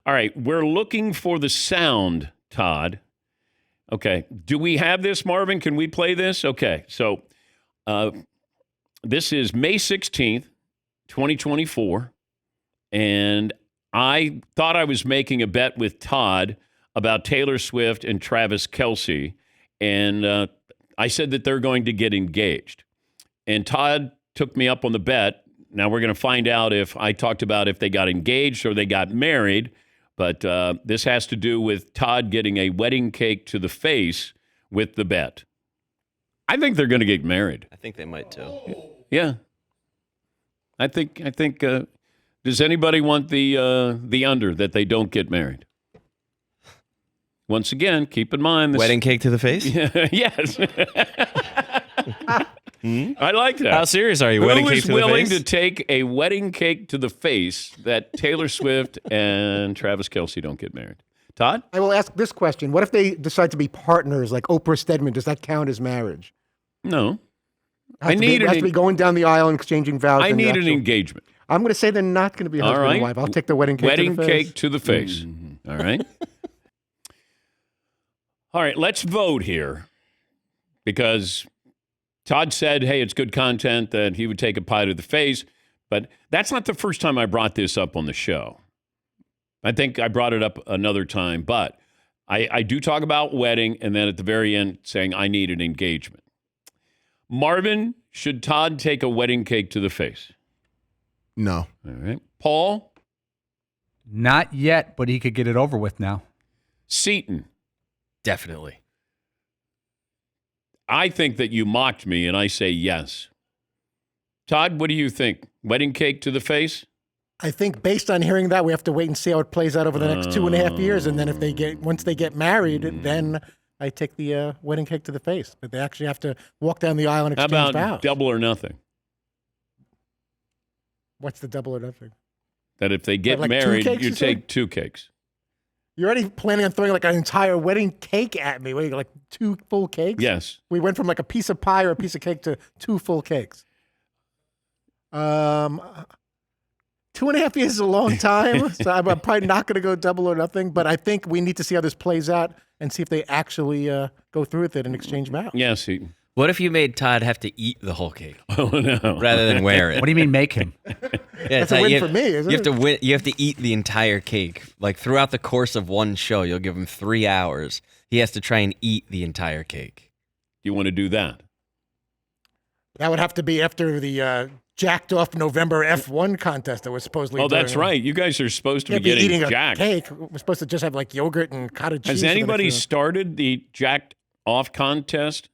All right, we're looking for the sound, Todd. Okay, do we have this, Marvin? Can we play this? Okay, so this is May 16th, 2024, and I thought I was making a bet with Todd about Taylor Swift and Travis Kelce, and I said that they're going to get engaged. And Todd took me up on the bet. Now we're going to find out if I talked about if they got engaged or they got married. But this has to do with Todd getting a wedding cake to the face with the bet. I think they're going to get married. I think they might too. Yeah. I think. Does anybody want the under that they don't get married? Once again, keep in mind this Wedding cake to the face? Yes. I like that. How serious are you? Wedding Who cake is to the willing face? to take a wedding cake to the face that Taylor Swift and Travis Kelce don't get married? Todd? I will ask this question. What if they decide to be partners like Oprah Stedman? Does that count as marriage? No. Has to be going down the aisle and exchanging vows. I need an engagement. I'm going to say they're not going to be husband and wife. I'll take the wedding cake to the face. Wedding cake to the face. All right. All right, let's vote here because Todd said, hey, it's good content that he would take a pie to the face, but that's not the first time I brought this up on the show. I think I brought it up another time, but I do talk about wedding and then at the very end saying I need an engagement. Marvin, should Todd take a wedding cake to the face? No. All right. Paul? Not yet, but he could get it over with now. Seton? Definitely. I think that you mocked me, and I say yes. Todd, what do you think? Wedding cake to the face? I think based on hearing that, we have to wait and see how it plays out over the next 2.5 years. And then once they get married, then I take the wedding cake to the face. But they actually have to walk down the aisle and exchange How about vows. double or nothing? What's the double or nothing? That if they get like 2 married, cakes, you you take said? 2 cakes. You're already planning on throwing like an entire wedding cake at me. Wait, like 2 full cakes? Yes. We went from like a piece of pie or a piece of cake to 2 full cakes. 2.5 years is a long time, so I'm probably not going to go double or nothing. But I think we need to see how this plays out and see if they actually go through with it and exchange vows. Yes, Seton. What if you made Todd have to eat the whole cake Oh, no. rather than wear it? What do you mean make him? Yeah, That's a win for me, isn't you have it? to win. You have to eat the entire cake. Like throughout the course of one show, you'll give him 3 hours. He has to try and eat the entire cake. Do you want to do that? That would have to be after the jacked off November F1 contest that was supposedly. Oh, that's during- right. You guys are supposed to Can't be be getting eating jacked. a cake. We're supposed to just have like yogurt and cottage cheese. Has for the anybody next started the jacked off contest?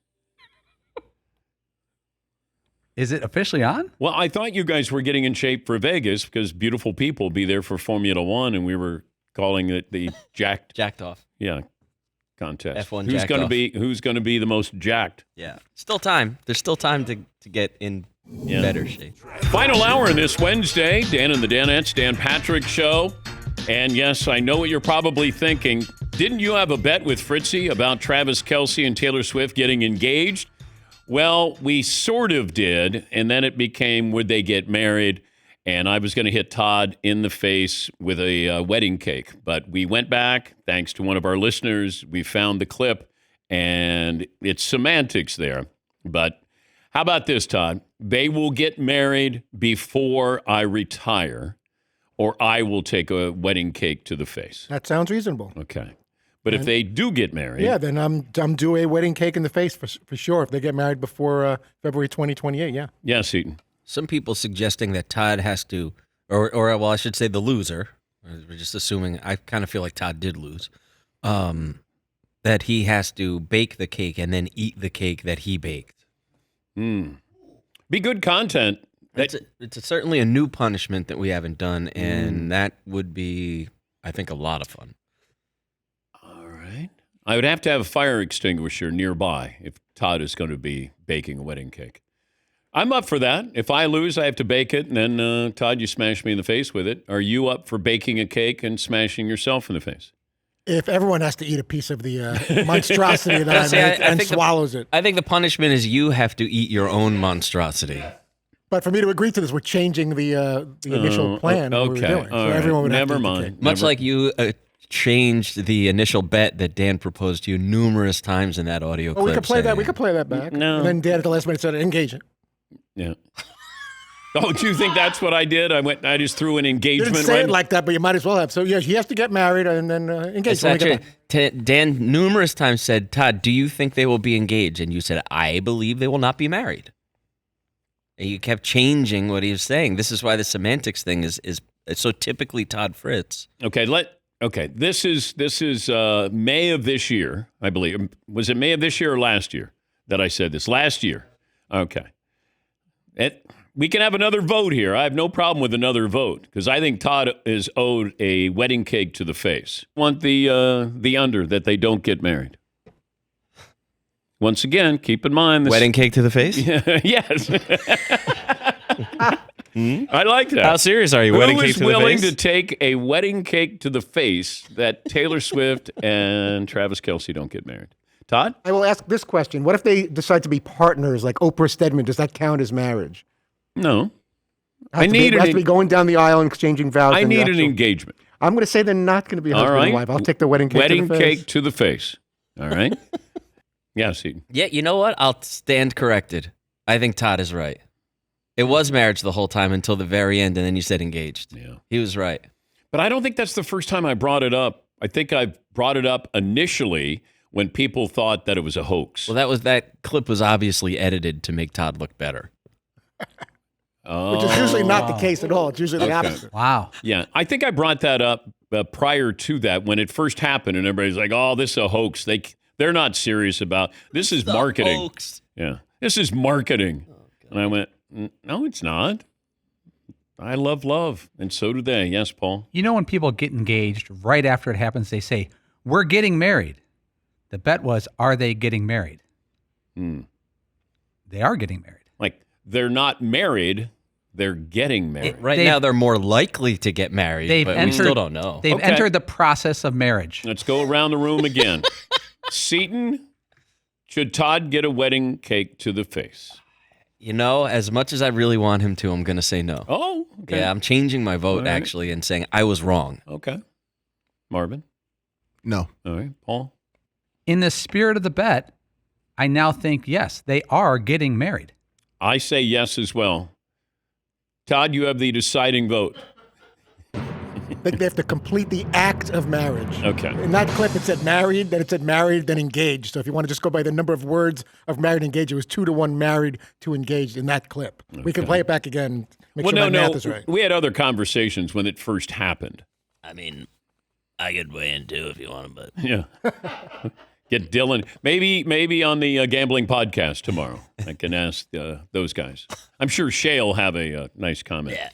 Is it officially on? Well, I thought you guys were getting in shape for Vegas because beautiful people be there for Formula One, and we were calling it the jacked off. contest. F1 Who's jacked going to off. be Who's going to be the most jacked? Yeah. Still time. There's still time to get in better shape. Final hour in this Wednesday, Dan and the Danettes, Dan Patrick Show. And yes, I know what you're probably thinking. Didn't you have a bet with Fritzy about Travis Kelce and Taylor Swift getting engaged? Well, we sort of did, and then it became would they get married, and I was going to hit Todd in the face with a wedding cake. But we went back, thanks to one of our listeners, we found the clip, and it's semantics there. But how about this, Todd? They will get married before I retire, or I will take a wedding cake to the face. That sounds reasonable. Okay. But if they do get married... Yeah, then I'm due a wedding cake in the face for sure. If they get married before February 2028, yeah. Yeah, Seton. Some people suggesting that Todd has to, or well, I should say the loser. We're just assuming. I kind of feel like Todd did lose. That he has to bake the cake and then eat the cake that he baked. Be good content. It's certainly a new punishment that we haven't done, and that would be, I think, a lot of fun. All right. I would have to have a fire extinguisher nearby if Todd is going to be baking a wedding cake. I'm up for that. If I lose, I have to bake it, and then, Todd, you smash me in the face with it. Are you up for baking a cake and smashing yourself in the face? If everyone has to eat a piece of the monstrosity that I make and swallows it. I think the punishment is you have to eat your own monstrosity. But for me to agree to this, we're changing the initial plan that we were okay. doing. All So right. everyone would have Never to eat the mind. cake. Much like you changed the initial bet that Dan proposed to you numerous times in that audio Oh, clip. we could play that. saying- We could play that back. No. And then Dan at the last minute said, engage it. Yeah. Oh, do you think that's what I did? I just threw an You engagement. didn't say right? it like that, but you might as well have. So, yeah, he has to get married and then engage. It's when we get actually, back. Dan numerous times said, Todd, do you think they will be engaged? And you said, I believe they will not be married. And you kept changing what he was saying. This is why the semantics thing is it's so typically Todd Fritz. Okay, this is May of this year, I believe. Was it May of this year or last year that I said this? Last year. Okay. We can have another vote here. I have no problem with another vote because I think Todd is owed a wedding cake to the face. Want the under that they don't get married. Once again, keep in mind this Wedding cake to the face? yes. I like that. How serious are you? Who Wedding is cake to the willing face? to take a wedding cake to the face that Taylor Swift and Travis Kelce don't get married? Todd? I will ask this question. What if they decide to be partners like Oprah Stedman? Does that count as marriage? No. Has to be going down the aisle and exchanging vows. I in the need an actual- engagement. I'm going to say they're not going to be All husband right. and wife. I'll take the wedding cake Wedding to the face. cake to the face. All right. Yes. Yeah, you know what? I'll stand corrected. I think Todd is right. It was marriage the whole time until the very end, and then you said engaged. Yeah. He was right. But I don't think that's the first time I brought it up. I think I brought it up initially when people thought that it was a hoax. Well, that clip was obviously edited to make Todd look better. Which is usually not the case at all. It's usually the opposite. Wow. Yeah, I think I brought that up prior to that when it first happened, and everybody's like, "Oh, this is a hoax. They're not serious about this. Is marketing." Hoax. Yeah, this is marketing. And I went, "No, it's not. I love, and so do they." Yes, Paul. You know, when people get engaged, right after it happens, they say, "We're getting married." The bet was, are they getting married? They are getting married. Like they're not married. They're getting married. Right now, they're more likely to get married, but we still don't know. They've Okay. entered the process of marriage. Let's go around the room again. Seton, should Todd get a wedding cake to the face? You know, as much as I really want him to, I'm going to say no. Oh, okay. Yeah, I'm changing my vote, All right. actually, and saying I was wrong. Okay. Marvin? No. All right. Paul? In the spirit of the bet, I now think, yes, they are getting married. I say yes as well. Todd, you have the deciding vote. I think they have to complete the act of marriage. Okay. In that clip, it said married, then it said married, then engaged. So if you want to just go by the number of words of married and engaged, it was 2-to-1 married to engaged in that clip. We can play it back again, make sure my math is right. We had other conversations when it first happened. I mean, I could weigh in too if you want, but Yeah. Get Dylan. Maybe on the gambling podcast tomorrow. I can ask those guys. I'm sure Shay will have a nice comment. yeah.